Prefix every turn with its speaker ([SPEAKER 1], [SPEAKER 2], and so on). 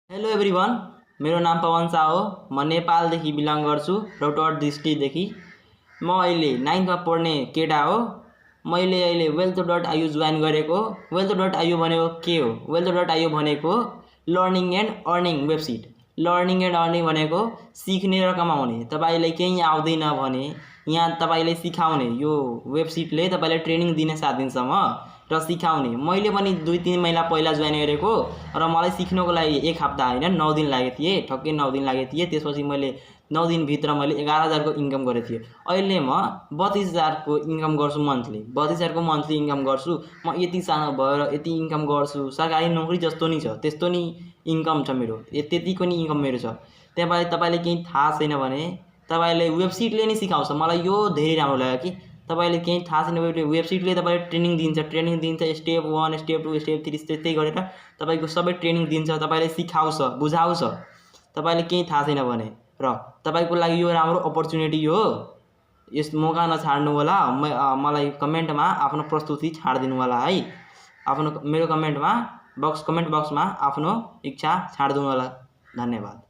[SPEAKER 1] Hello everyone, मेरो नाम पवन शाह हो। म नेपालदेखि बिलङ गर्छु, रौतहट डिस्ट्रिक्टदेखि। म अहिले 9th मा पढ्ने केटा हो। मैले अहिले wealth.io जोइन गरेको। wealth.io भनेको के हो? wealth.io भनेको learning and earning website. Learning and earning भनेको सिक्ने र कमाउने। तपाईलाई केही आउँदैन भने यहाँ तपाईलाई सिकाउने यो वेबसाइटले तपाईलाई ट्रेनिङ दिने 7 दिनसम्म र सिकाउने। मैले पनि 2-3 महिना पहिला जोइन गरेको र मलाई सिक्नको लागि 1 हप्ता हैन 9 दिन लागेको थिए। ठक्कै 9 दिन लागेको थिए। त्यसपछि मैले 9 दिन भित्र मैले 11,000 को इन्कम गरेको थिए। अहिले म 32,000 को इन्कम गर्छु मन्थली। 32,000 को मन्थली इन्कम गर्छु। म यति सानो भएर यति इन्कम गर्छु। सरकारी नोकरी जस्तो नि छ, त्यस्तो नि इन्कम छ मेरो। त्यतिको नि इन्कम मेरो छ। तपाईले केही थाहा छैन भने तपाईले वेबसाइटले नि सिकाउँछ। मलाई यो धेरै राम्रो लाग्यो कि तपाईले केही थाहा छैन भने वेबसाइटले तपाईलाई ट्रेनिङ दिन्छ। स्टेप 1, स्टेप 2, स्टेप 3 त्यस्तै गरेर तपाईको सबै ट्रेनिङ दिन्छ, तपाईलाई सिकाउँछ, बुझाउँछ। तपाईले केही थाहा छैन भने र तपाईको लागि यो राम्रो अपर्च्युनिटी हो। यस मौका नछाड्नु होला। मलाई कमेन्टमा आफ्नो प्रस्तुति छाड्दिनु होला है। आफ्नो मेरो कमेन्ट बक्समा आफ्नो इच्छा छाड्दिनु होला। धन्यवाद।